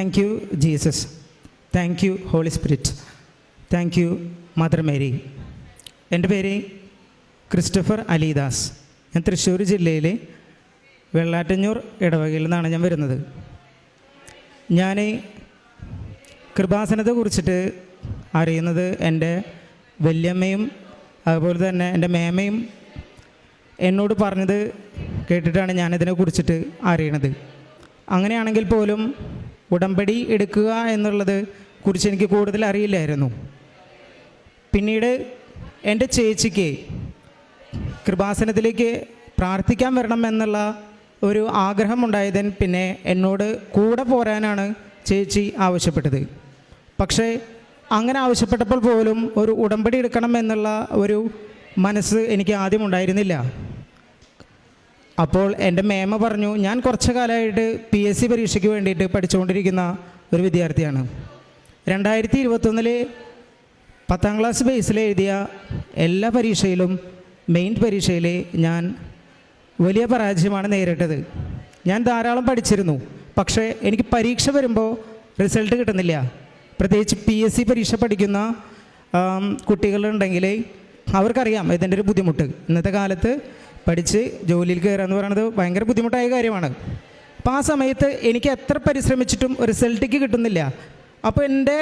Thank you Jesus, thank you Holy Spirit, thank you Mother Mary. എൻ്റെ പേര് Christopher അലിദാസ്. ഞാൻ തൃശ്ശൂർ ജില്ലയിലെ വെള്ളാറ്റഞ്ഞൂർ ഇടവകയിൽ നിന്നാണ് ഞാൻ വരുന്നത്. ഞാൻ കൃപാസനത്തെ കുറിച്ചിട്ട് അറിയുന്നത് എൻ്റെ വല്യമ്മയും അതുപോലെ തന്നെ എൻ്റെ മേമയും എന്നോട് പറഞ്ഞത് കേട്ടിട്ടാണ് ഞാനിതിനെ കുറിച്ചിട്ട് അറിയണത്. അങ്ങനെയാണെങ്കിൽ പോലും ഉടമ്പടി എടുക്കുക എന്നുള്ളത് കുറിച്ച് എനിക്ക് കൂടുതൽ അറിയില്ലായിരുന്നു. പിന്നീട് എൻ്റെ ചേച്ചിക്ക് കൃപാസനത്തിലേക്ക് പ്രാർത്ഥിക്കാൻ വരണം എന്നുള്ള ഒരു ആഗ്രഹമുണ്ടായതിന് പിന്നെ എന്നോട് കൂടെ പോരാനാണ് ചേച്ചി ആവശ്യപ്പെട്ടത്. പക്ഷേ അങ്ങനെ ആവശ്യപ്പെട്ടപ്പോൾ പോലും ഒരു ഉടമ്പടി എടുക്കണം എന്നുള്ള ഒരു മനസ്സ് എനിക്ക് ആദ്യം ഉണ്ടായിരുന്നില്ല. അപ്പോൾ എൻ്റെ മേമ പറഞ്ഞു, ഞാൻ കുറച്ച് കാലമായിട്ട് PSC പരീക്ഷയ്ക്ക് വേണ്ടിയിട്ട് പഠിച്ചുകൊണ്ടിരിക്കുന്ന ഒരു വിദ്യാർത്ഥിയാണ്. 2021 10ാം ക്ലാസ് ബേസിൽ എഴുതിയ എല്ലാ പരീക്ഷയിലും മെയിൻ പരീക്ഷയിൽ ഞാൻ വലിയ പരാജയമാണ് നേരിട്ടത്. ഞാൻ ധാരാളം പഠിച്ചിരുന്നു, പക്ഷേ എനിക്ക് പരീക്ഷ വരുമ്പോൾ റിസൾട്ട് കിട്ടുന്നില്ല. പ്രത്യേകിച്ച് PSC പരീക്ഷ പഠിക്കുന്ന കുട്ടികളുണ്ടെങ്കിൽ അവർക്കറിയാം ഇതിൻ്റെ ഒരു ബുദ്ധിമുട്ട്. ഇന്നത്തെ കാലത്ത് പഠിച്ച് ജോലിയിൽ കയറുക എന്ന് പറയുന്നത് ഭയങ്കര ബുദ്ധിമുട്ടായ കാര്യമാണ്. അപ്പോൾ ആ സമയത്ത് എനിക്ക് എത്ര പരിശ്രമിച്ചിട്ടും റിസൾട്ടിക്ക് കിട്ടുന്നില്ല. അപ്പോൾ എൻ്റെ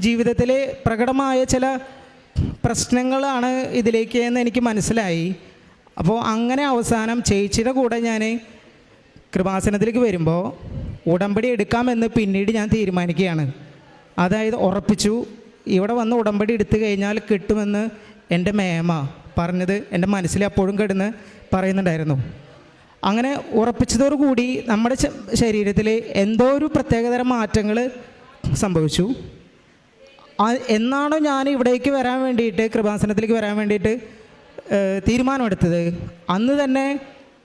ജീവിതത്തിൽ പ്രകടമായ ചില പ്രശ്നങ്ങളാണ് ഇതിലേക്ക് എന്ന് എനിക്ക് മനസ്സിലായി. അപ്പോൾ അങ്ങനെ അവസാനം ചേച്ചിയുടെ കൂടെ ഞാൻ കൃപാസനത്തിലേക്ക് വരുമ്പോൾ ഉടമ്പടി എടുക്കാമെന്ന് പിന്നീട് ഞാൻ തീരുമാനിക്കുകയാണ്. അതായത് ഉറപ്പിച്ചു, ഇവിടെ വന്ന് ഉടമ്പടി എടുത്തു കഴിഞ്ഞാൽ കിട്ടുമെന്ന് എൻ്റെ മേമ പറഞ്ഞത് എൻ്റെ മനസ്സിൽ അപ്പോഴും കിടന്ന് പറയുന്നുണ്ടായിരുന്നു. അങ്ങനെ ഉറപ്പിച്ചതോടുകൂടി നമ്മുടെ ശരീരത്തിൽ എന്തോ ഒരു പ്രത്യേകതരം മാറ്റങ്ങൾ സംഭവിച്ചു. എന്നാണോ ഞാൻ ഇവിടേക്ക് വരാൻ വേണ്ടിയിട്ട്, കൃപാസനത്തിലേക്ക് വരാൻ വേണ്ടിയിട്ട് തീരുമാനമെടുത്തത്, അന്ന് തന്നെ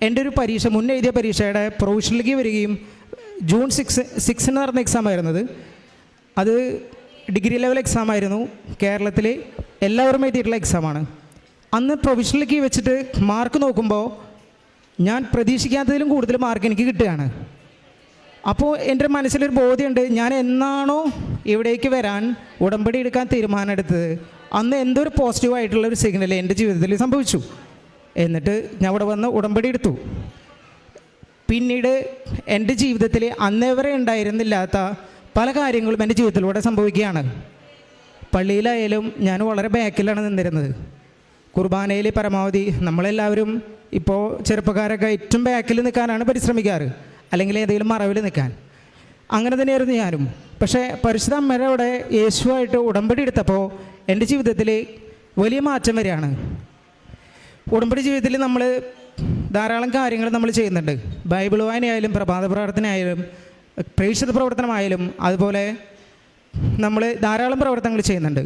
എൻ്റെ ഒരു പരീക്ഷ, മുന്നെഴുതിയ പരീക്ഷയുടെ പ്രൊവിഷനിലേക്ക് വരികയും ജൂൺ 6 നടന്ന എക്സാം ആയിരുന്നത്. അത് ഡിഗ്രി ലെവൽ എക്സാം ആയിരുന്നു. കേരളത്തിൽ എല്ലാവരും എഴുതിയിട്ടുള്ള എക്സാമാണ്. അന്ന് പ്രൊവിഷനിലേക്ക് വെച്ചിട്ട് മാർക്ക് നോക്കുമ്പോൾ ഞാൻ പ്രതീക്ഷിക്കാത്തതിലും കൂടുതൽ മാർക്ക് എനിക്ക് കിട്ടുകയാണ്. അപ്പോൾ എൻ്റെ മനസ്സിലൊരു ബോധ്യമുണ്ട്, ഞാൻ എന്നാണോ ഇവിടേക്ക് വരാൻ ഉടമ്പടി എടുക്കാൻ തീരുമാനമെടുത്തത് അന്ന് എന്തോ ഒരു പോസിറ്റീവായിട്ടുള്ളൊരു സിഗ്നൽ എൻ്റെ ജീവിതത്തിൽ സംഭവിച്ചു. എന്നിട്ട് ഞാൻ ഇവിടെ വന്ന് ഉടമ്പടി എടുത്തു. പിന്നീട് എൻ്റെ ജീവിതത്തിൽ അന്നേ വരെ ഉണ്ടായിരുന്നില്ലാത്ത പല കാര്യങ്ങളും എൻ്റെ ജീവിതത്തിലൂടെ സംഭവിക്കുകയാണ്. പള്ളിയിലായാലും ഞാൻ വളരെ ബാക്കിലാണ് നിന്നിരുന്നത്. കുർബാനയിൽ പരമാവധി നമ്മളെല്ലാവരും ഇപ്പോൾ ചെറുപ്പക്കാരൊക്കെ ഏറ്റവും ബാക്കിൽ നിൽക്കാനാണ് പരിശ്രമിക്കാറ്, അല്ലെങ്കിൽ ഏതെങ്കിലും മറവിൽ നിൽക്കാൻ. അങ്ങനെ തന്നെയായിരുന്നു ഞാനും. പക്ഷേ പരിശുദ്ധ അമ്മയുടെ അവിടെ യേശുവായിട്ട് ഉടമ്പടി എടുത്തപ്പോൾ എൻ്റെ ജീവിതത്തിൽ വലിയ മാറ്റം വരികയാണ്. ഉടമ്പടി ജീവിതത്തിൽ നമ്മൾ ധാരാളം കാര്യങ്ങൾ നമ്മൾ ചെയ്യുന്നുണ്ട്. ബൈബിൾ വായനയായാലും പ്രഭാത പ്രാർത്ഥനയായാലും പ്രേക്ഷിത പ്രവർത്തനമായാലും അതുപോലെ നമ്മൾ ധാരാളം പ്രവർത്തനങ്ങൾ ചെയ്യുന്നുണ്ട്.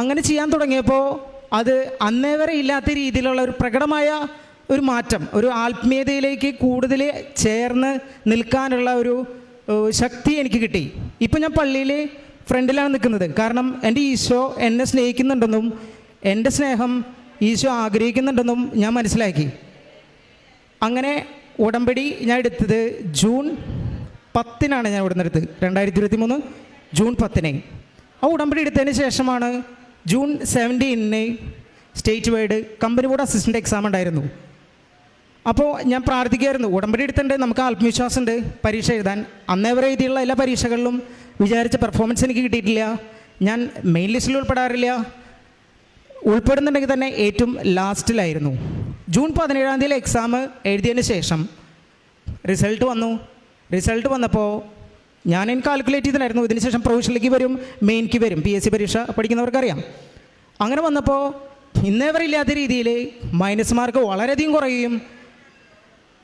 അങ്ങനെ ചെയ്യാൻ തുടങ്ങിയപ്പോൾ അത് അന്നേ വരെ ഇല്ലാത്ത രീതിയിലുള്ള ഒരു പ്രകടമായ ഒരു മാറ്റം, ഒരു ആത്മീയതയിലേക്ക് കൂടുതൽ ചേർന്ന് നിൽക്കാനുള്ള ഒരു ശക്തി എനിക്ക് കിട്ടി. ഇപ്പം ഞാൻ പള്ളിയിൽ ഫ്രണ്ടിലാണ് നിൽക്കുന്നത്. കാരണം എൻ്റെ ഈശോ എന്നെ സ്നേഹിക്കുന്നുണ്ടെന്നും എൻ്റെ സ്നേഹം ഈശോ ആഗ്രഹിക്കുന്നുണ്ടെന്നും ഞാൻ മനസ്സിലാക്കി. അങ്ങനെ ഉടമ്പടി ഞാൻ എടുത്തത് ജൂൺ 10 ഞാൻ ഇവിടെ നിന്ന് എടുത്തത്, 2023 ജൂൺ 10. ആ ഉടമ്പടി എടുത്തതിന് ശേഷമാണ് June 17 state wide company board assistant exam ഉണ്ടായിരുന്നു. അപ്പോൾ ഞാൻ പ്രാർത്ഥിക്കുമായിരുന്നു, ഉടമ്പടി എടുത്തിട്ടുണ്ട്, നമുക്ക് ആത്മവിശ്വാസമുണ്ട് പരീക്ഷ എഴുതാൻ. അന്നേ വരെ എഴുതിയുള്ള എല്ലാ പരീക്ഷകളിലും വിചാരിച്ച പെർഫോമൻസ് എനിക്ക് കിട്ടിയിട്ടില്ല. ഞാൻ മെയിൻ ലിസ്റ്റിൽ ഉൾപ്പെടാറില്ല. ഉൾപ്പെടുന്നുണ്ടെങ്കിൽ തന്നെ ഏറ്റവും ലാസ്റ്റിലായിരുന്നു. ജൂൺ 17 എക്സാം എഴുതിയതിന് ശേഷം റിസൾട്ട് വന്നു. റിസൾട്ട് വന്നപ്പോൾ ഞാൻ കാൽക്കുലേറ്റ് ചെയ്തിട്ടുണ്ടായിരുന്നു, ഇതിന് ശേഷം പ്രൊവിഷനിലേക്ക് വരും, മെയിൻക്ക് വരും. PSC പരീക്ഷ പഠിക്കുന്നവർക്കറിയാം. അങ്ങനെ വന്നപ്പോൾ ഇന്നേ വരെ ഇല്ലാത്ത രീതിയിൽ മൈനസ് മാർക്ക് വളരെയധികം കുറയുകയും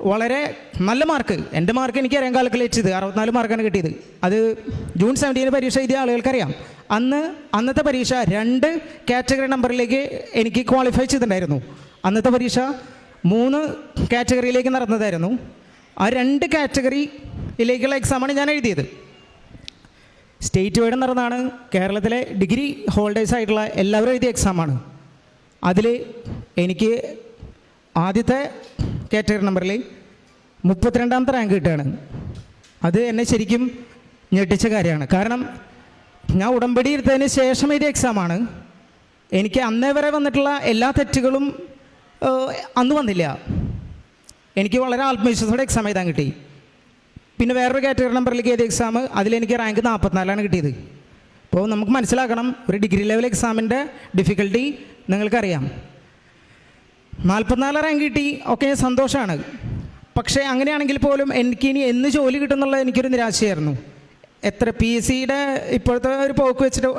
വളരെ നല്ല മാർക്ക്, എൻ്റെ മാർക്ക് എനിക്കറിയാം, കാൽക്കുലേറ്റ് ചെയ്ത് 64 മാർക്കാണ് കിട്ടിയത്. അത് ജൂൺ 17 പരീക്ഷ എഴുതിയ ആളുകൾക്കറിയാം. അന്നത്തെ പരീക്ഷ 2 കാറ്റഗറി നമ്പറിലേക്ക് എനിക്ക് ക്വാളിഫൈ ചെയ്തിട്ടുണ്ടായിരുന്നു. അന്നത്തെ പരീക്ഷ 3 കാറ്റഗറിയിലേക്ക് നടന്നതായിരുന്നു. ആ 2 കാറ്റഗറിയിലേക്കുള്ള എക്സാമാണ് ഞാൻ എഴുതിയത്. സ്റ്റേറ്റ് വൈഡ് നടന്നതാണ്. കേരളത്തിലെ ഡിഗ്രി ഹോൾഡേഴ്സ് ആയിട്ടുള്ള എല്ലാവരും എഴുതിയ എക്സാമാണ്. അതിൽ എനിക്ക് ആദ്യത്തെ കാറ്റഗറി നമ്പറിൽ 32ാമത്തെ റാങ്ക് കിട്ടുകയാണ്. അത് എന്നെ ശരിക്കും ഞെട്ടിച്ച കാര്യമാണ്. കാരണം ഞാൻ ഉടമ്പടി എടുത്തതിന് ശേഷം എഴുതിയ എക്സാമാണ്. എനിക്ക് അന്നേ വരെ വന്നിട്ടുള്ള എല്ലാ തെറ്റുകളും അന്ന് വന്നില്ല. എനിക്ക് വളരെ ആത്മവിശ്വാസത്തോടെ എക്സാം എഴുതാൻ കിട്ടി. പിന്നെ വേറൊരു കാറ്റഗറി നമ്പറിലേക്ക് എഴുതിയ എക്സാം, അതിലെനിക്ക് റാങ്ക് 44 കിട്ടിയത്. അപ്പോൾ നമുക്ക് മനസ്സിലാക്കണം, ഒരു ഡിഗ്രി ലെവൽ എക്സാമിൻ്റെ ഡിഫിക്കൽട്ടി നിങ്ങൾക്കറിയാം. 44 റാങ്ക് കിട്ടി, ഓക്കെ, സന്തോഷമാണ്. പക്ഷേ അങ്ങനെയാണെങ്കിൽ പോലും എനിക്കിനി എന്ന് ജോലി കിട്ടുമെന്നുള്ള എനിക്കൊരു നിരാശയായിരുന്നു. എത്ര PSCയുടെ ഇപ്പോഴത്തെ ഒരു പോക്ക് വെച്ചിട്ട്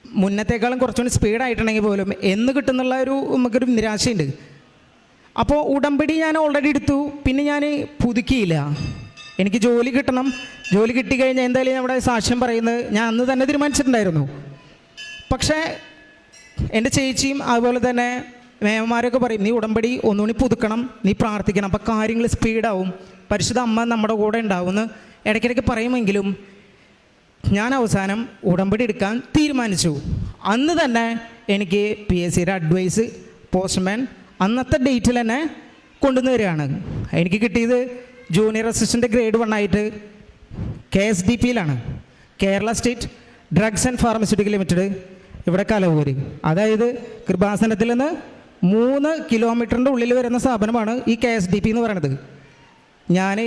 മുന്നത്തേക്കാളും കുറച്ചുകൂടി സ്പീഡായിട്ടുണ്ടെങ്കിൽ പോലും എന്ന് കിട്ടുന്നുള്ള നമുക്കൊരു നിരാശയുണ്ട്. അപ്പോൾ ഉടമ്പടി ഞാൻ ഓൾറെഡി എടുത്തു, പിന്നെ ഞാൻ പുതുക്കിയില്ല. എനിക്ക് ജോലി കിട്ടണം, ജോലി കിട്ടിക്കഴിഞ്ഞാൽ എന്തായാലും ഞാൻ ഇവിടെ സാക്ഷ്യം പറയുന്നത് ഞാൻ അന്ന് തന്നെ തീരുമാനിച്ചിട്ടുണ്ടായിരുന്നു. പക്ഷേ എൻ്റെ ചേച്ചിയും അതുപോലെ തന്നെ മേമന്മാരൊക്കെ പറയും, നീ ഉടമ്പടി ഒന്നുകൂടി പുതുക്കണം, നീ പ്രാർത്ഥിക്കണം, അപ്പോൾ കാര്യങ്ങൾ സ്പീഡാവും, പരിശുദ്ധ അമ്മ നമ്മുടെ കൂടെ ഉണ്ടാവുമെന്ന് ഇടയ്ക്കിടയ്ക്ക് പറയുമെങ്കിലും ഞാൻ അവസാനം ഉടമ്പടി എടുക്കാൻ തീരുമാനിച്ചു. അന്ന് തന്നെ എനിക്ക് PSCയുടെ അഡ്വൈസ് പോസ്റ്റ്മാൻ അന്നത്തെ ഡേറ്റിൽ തന്നെ കൊണ്ടുവന്ന് വരികയാണ്. എനിക്ക് കിട്ടിയത് ജൂനിയർ അസിസ്റ്റൻ്റ് ഗ്രേഡ് 1 ആയിട്ട് KSDPയിലാണ്, Kerala state drugs and pharmaceutical limited, ഇവിടെ കലവൂര്. അതായത് കൃപാസനത്തിൽ നിന്ന് 3 കിലോമീറ്ററിൻ്റെ ഉള്ളിൽ വരുന്ന സ്ഥാപനമാണ് ഈ KSDP എന്ന് പറയുന്നത്. ഞാൻ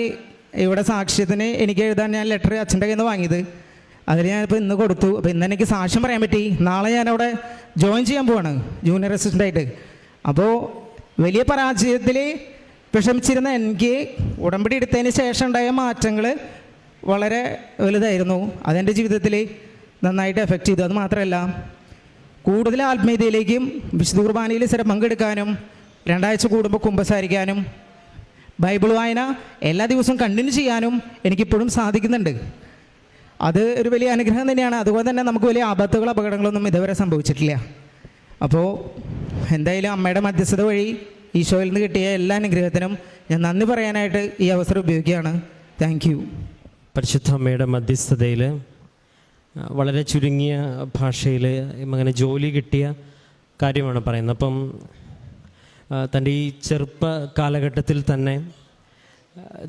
ഇവിടെ സാക്ഷ്യത്തിന് എനിക്ക് എഴുതാൻ ഞാൻ ലെറ്റർ അച്ഛൻ്റെ കയ്യിൽ നിന്ന് വാങ്ങിയത്, അതിൽ ഞാനിപ്പോൾ ഇന്ന് കൊടുത്തു. അപ്പോൾ ഇന്ന് എനിക്ക് സാക്ഷ്യം പറയാൻ പറ്റി. നാളെ ഞാനവിടെ ജോയിൻ ചെയ്യാൻ പോവാണ് ജൂനിയർ അസിസ്റ്റൻ്റായിട്ട്. അപ്പോൾ വലിയ പരാജയത്തിൽ വിഷമിച്ചിരുന്ന എനിക്ക് ഉടമ്പടി എടുത്തതിന് ശേഷം ഉണ്ടായ മാറ്റങ്ങൾ വളരെ വലുതായിരുന്നു. അതെൻ്റെ ജീവിതത്തിൽ നന്നായിട്ട് എഫക്റ്റ് ചെയ്തു. അത് മാത്രമല്ല, കൂടുതൽ ആത്മീയതയിലേക്കും വിശുദ്ധ കുർബാനയിൽ സ്ഥിരം പങ്കെടുക്കാനും 2 ആഴ്ച കൂടുമ്പോൾ കുമ്പസാരിക്കാനും ബൈബിൾ വായന എല്ലാ ദിവസവും കണ്ടിന്യൂ ചെയ്യാനും എനിക്കിപ്പോഴും സാധിക്കുന്നുണ്ട്. അത് ഒരു വലിയ അനുഗ്രഹം തന്നെയാണ്. അതുപോലെ തന്നെ നമുക്ക് വലിയ ആപത്തുകളോ അപകടങ്ങളൊന്നും ഇതുവരെ സംഭവിച്ചിട്ടില്ല. അപ്പോൾ എന്തായാലും അമ്മയുടെ മധ്യസ്ഥത വഴി ഈശോയിൽ നിന്ന് കിട്ടിയ എല്ലാ അനുഗ്രഹത്തിനും ഞാൻ നന്ദി പറയാനായിട്ട് ഈ അവസരം ഉപയോഗിക്കുകയാണ്. Thank you. പരിശുദ്ധ അമ്മയുടെ മധ്യസ്ഥതയിൽ വളരെ ചുരുങ്ങിയ ഭാഷയിൽ അങ്ങനെ ജോലി കിട്ടിയ കാര്യമാണ് പറയുന്നത്. അപ്പം തൻ്റെ ഈ ചെറുപ്പ കാലഘട്ടത്തിൽ തന്നെ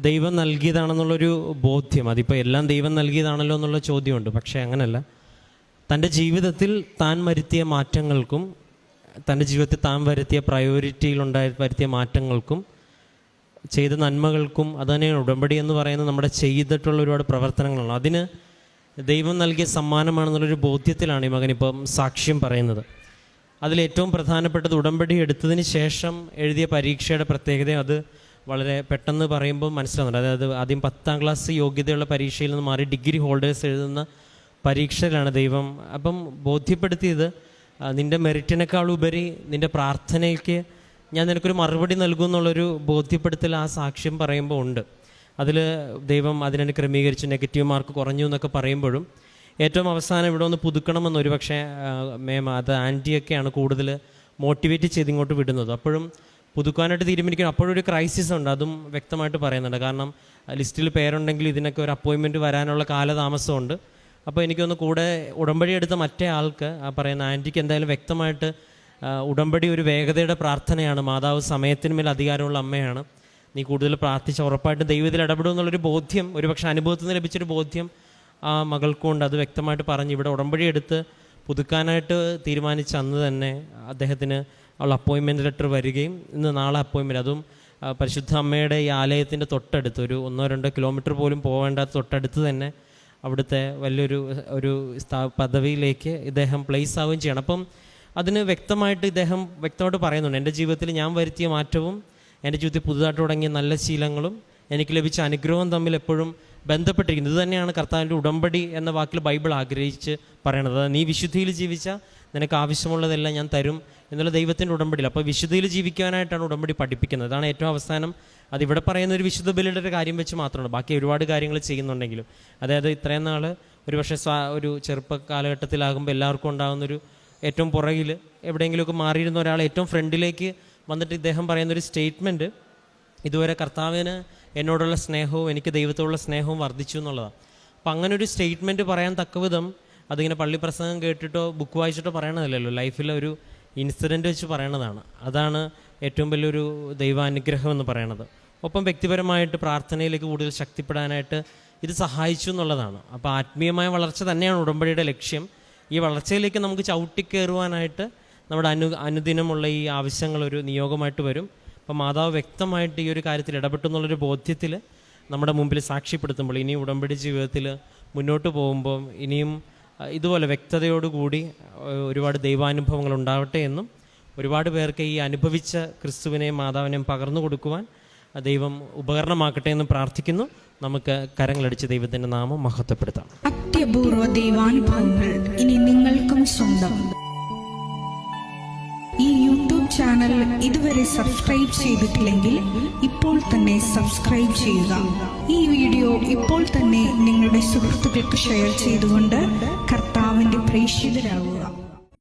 ദൈവം നൽകിയതാണെന്നുള്ളൊരു ബോധ്യം, അതിപ്പോൾ എല്ലാം ദൈവം നൽകിയതാണല്ലോ എന്നുള്ള ചോദ്യമുണ്ട്. പക്ഷേ അങ്ങനെയല്ല. തൻ്റെ ജീവിതത്തിൽ താൻ വരുത്തിയ മാറ്റങ്ങൾക്കും തൻ്റെ ജീവിതത്തിൽ താൻ വരുത്തിയ വരുത്തിയ മാറ്റങ്ങൾക്കും ചെയ്ത നന്മകൾക്കും അത് തന്നെയാണ് ഉടമ്പടി എന്ന് പറയുന്നത്. നമ്മുടെ ചെയ്തിട്ടുള്ള ഒരുപാട് പ്രവർത്തനങ്ങളാണ്, അതിന് ദൈവം നൽകിയ സമ്മാനമാണെന്നുള്ളൊരു ബോധ്യത്തിലാണ് ഈ മകനിപ്പം സാക്ഷ്യം പറയുന്നത്. അതിലേറ്റവും പ്രധാനപ്പെട്ടത് ഉടമ്പടി എടുത്തതിന് ശേഷം എഴുതിയ പരീക്ഷയുടെ പ്രത്യേകത. അത് വളരെ പെട്ടെന്ന് പറയുമ്പോൾ മനസ്സിലാവുന്നുണ്ട്. അതായത് ആദ്യം 10ാം ക്ലാസ് യോഗ്യതയുള്ള പരീക്ഷയിൽ നിന്ന് മാറി ഡിഗ്രി ഹോൾഡേഴ്സ് എഴുതുന്ന പരീക്ഷയിലാണ് ദൈവം അപ്പം ബോധ്യപ്പെടുത്തിയത്, നിൻ്റെ മെറിറ്റിനേക്കാളുപരി നിൻ്റെ പ്രാർത്ഥനയ്ക്ക് ഞാൻ നിനക്കൊരു മറുപടി നൽകും എന്നുള്ളൊരു ബോധ്യപ്പെടുത്തൽ ആ സാക്ഷ്യം പറയുമ്പോൾ ഉണ്ട്. അതിൽ ദൈവം അതിനെ ക്രമീകരിച്ച് നെഗറ്റീവ് മാർക്ക് കുറഞ്ഞു എന്നൊക്കെ പറയുമ്പോഴും ഏറ്റവും അവസാനം ഇവിടെ ഒന്ന് പുതുക്കണമെന്ന് ഒരു പക്ഷേ അത് ആൻറ്റിയൊക്കെയാണ് കൂടുതൽ മോട്ടിവേറ്റ് ചെയ്ത് ഇങ്ങോട്ട് വിടുന്നത്. അപ്പോഴും പുതുക്കാനായിട്ട് തീരുമാനിക്കണം. അപ്പോഴൊരു ക്രൈസിസ് ഉണ്ട്, അതും വ്യക്തമായിട്ട് പറയുന്നുണ്ട്. കാരണം ലിസ്റ്റിൽ പേരുണ്ടെങ്കിൽ ഇതിനൊക്കെ ഒരു അപ്പോയിൻമെൻറ്റ് വരാനുള്ള കാലതാമസമുണ്ട്. അപ്പോൾ എനിക്കൊന്ന് കൂടെ ഉടമ്പടി എടുത്ത മറ്റേ ആൾക്ക് ആ പറയുന്ന ആൻറ്റിക്ക് എന്തായാലും വ്യക്തമായിട്ട് ഉടമ്പടി ഒരു വേഗതയുടെ പ്രാർത്ഥനയാണ്, മാതാവ് സമയത്തിന് മേൽ അധികാരമുള്ള അമ്മയാണ്, നീ കൂടുതൽ പ്രാർത്ഥിച്ച ഉറപ്പായിട്ടും ദൈവത്തിൽ ഇടപെടും എന്നുള്ളൊരു ബോധ്യം, ഒരുപക്ഷെ അനുഭവത്തിൽ നിന്ന് ലഭിച്ചൊരു ബോധ്യം ആ മകൾക്കുണ്ട്. അത് വ്യക്തമായിട്ട് പറഞ്ഞ് ഇവിടെ ഉടമ്പടി എടുത്ത് പുതുക്കാനായിട്ട് തീരുമാനിച്ച അന്ന് തന്നെ അദ്ദേഹത്തിന് ഉള്ള അപ്പോയിൻമെൻറ്റ് ലെറ്റർ വരികയും നാളെ അപ്പോയിൻമെൻറ്റ്, അതും പരിശുദ്ധ അമ്മയുടെ ഈ ആലയത്തിൻ്റെ തൊട്ടടുത്ത് ഒരു 1-2 കിലോമീറ്റർ പോലും പോകേണ്ട തൊട്ടടുത്ത് തന്നെ അവിടുത്തെ വലിയൊരു പദവിയിലേക്ക് ഇദ്ദേഹം പ്ലേസ് ആവുകയും ചെയ്യണം. അപ്പം അതിന് വ്യക്തമായിട്ട് ഇദ്ദേഹം വ്യക്തമായിട്ട് പറയുന്നുണ്ട്, എൻ്റെ ജീവിതത്തിൽ ഞാൻ വരുത്തിയ മാറ്റവും എൻ്റെ ജീവിതത്തിൽ പുതുതായിട്ട് തുടങ്ങിയ നല്ല ശീലങ്ങളും എനിക്ക് ലഭിച്ച അനുഗ്രഹവും തമ്മിൽ എപ്പോഴും ബന്ധപ്പെട്ടിരിക്കുന്നത്. ഇത് തന്നെയാണ് കർത്താവിൻ്റെ ഉടമ്പടി എന്ന വാക്കിൽ ബൈബിൾ ആഗ്രഹിച്ച് പറയണത്. നീ വിശുദ്ധിയിൽ ജീവിച്ചാൽ നിനക്ക് ആവശ്യമുള്ളതെല്ലാം ഞാൻ തരും എന്നുള്ള ദൈവത്തിൻ്റെ ഉടമ്പടിയിൽ. അപ്പോൾ വിശുദ്ധിയിൽ ജീവിക്കാനായിട്ടാണ് ഉടമ്പടി പഠിപ്പിക്കുന്നത്. അതാണ് ഏറ്റവും അവസാനം. അതിവിടെ പറയുന്ന ഒരു വിശുദ്ധ ബലിയുടെ ഒരു കാര്യം വെച്ച് മാത്രമാണ്, ബാക്കി ഒരുപാട് കാര്യങ്ങൾ ചെയ്യുന്നുണ്ടെങ്കിലും. അതായത് ഇത്രയും നാൾ ഒരു പക്ഷേ ഒരു ചെറുപ്പ കാലഘട്ടത്തിലാകുമ്പോൾ എല്ലാവർക്കും ഉണ്ടാകുന്നൊരു ഏറ്റവും പുറകിൽ എവിടെയെങ്കിലുമൊക്കെ മാറിയിരുന്ന ഒരാൾ ഏറ്റവും ഫ്രണ്ടിലേക്ക് വന്നിട്ട് ഇദ്ദേഹം പറയുന്നൊരു സ്റ്റേറ്റ്മെൻറ്റ്, ഇതുവരെ കർത്താവിന് എന്നോടുള്ള സ്നേഹവും എനിക്ക് ദൈവത്തോടുള്ള സ്നേഹവും വർദ്ധിച്ചു എന്നുള്ളതാണ്. അപ്പം അങ്ങനെ ഒരു സ്റ്റേറ്റ്മെൻറ്റ് പറയാൻ തക്കവിധം അതിങ്ങനെ പള്ളി പ്രസംഗം കേട്ടിട്ടോ ബുക്ക് വായിച്ചിട്ടോ പറയണതല്ലല്ലോ, ലൈഫിലെ ഒരു ഇൻസിഡൻറ്റ് വെച്ച് പറയണതാണ്. അതാണ് ഏറ്റവും വലിയൊരു ദൈവാനുഗ്രഹം എന്ന് പറയണത്. ഒപ്പം വ്യക്തിപരമായിട്ട് പ്രാർത്ഥനയിലേക്ക് കൂടുതൽ ശക്തിപ്പെടാനായിട്ട് ഇത് സഹായിച്ചു എന്നുള്ളതാണ്. അപ്പോൾ ആത്മീയമായ വളർച്ച തന്നെയാണ് ഉടമ്പടിയുടെ ലക്ഷ്യം. ഈ വളർച്ചയിലേക്ക് നമുക്ക് ചവിട്ടിക്കയറുവാനായിട്ട് നമ്മുടെ അനുദിനമുള്ള ഈ ആവശ്യങ്ങളൊരു നിയോഗമായിട്ട് വരും. അപ്പോൾ മാതാവ് വ്യക്തമായിട്ട് ഈ ഒരു കാര്യത്തിൽ ഇടപെട്ടു എന്നുള്ളൊരു ബോധ്യത്തിൽ നമ്മുടെ മുമ്പിൽ സാക്ഷ്യപ്പെടുത്തുമ്പോൾ ഇനി ഉടമ്പടി ജീവിതത്തിൽ മുന്നോട്ട് പോകുമ്പോൾ ഇനിയും ഇതുപോലെ വ്യക്തതയോടുകൂടി ഒരുപാട് ദൈവാനുഭവങ്ങൾ ഉണ്ടാവട്ടെ എന്നും ഒരുപാട് പേർക്ക് ഈ അനുഭവിച്ച ക്രിസ്തുവിനെയും മാതാവിനെയും പകർന്നു കൊടുക്കുവാൻ ദൈവം ഉപകരണമാക്കട്ടെ എന്ന് പ്രാർത്ഥിക്കുന്നു. നമുക്ക് കരങ്ങളടിച്ച് ദൈവത്തിൻ്റെ നാമം മഹത്വപ്പെടുത്താം. അത്യപൂർവ ദൈവാനുഭവങ്ങൾ ഇനി നിങ്ങൾക്കും സ്വന്തം. ഈ യൂട്യൂബ് ചാനൽ ഇതുവരെ സബ്സ്ക്രൈബ് ചെയ്തിട്ടില്ലെങ്കിൽ ഇപ്പോൾ തന്നെ സബ്സ്ക്രൈബ് ചെയ്യുക. ഈ വീഡിയോ ഇപ്പോൾ തന്നെ നിങ്ങളുടെ സുഹൃത്തുക്കൾക്ക് ഷെയർ ചെയ്തുകൊണ്ട് കർത്താവിന്റെ പ്രേക്ഷിതരാകുക.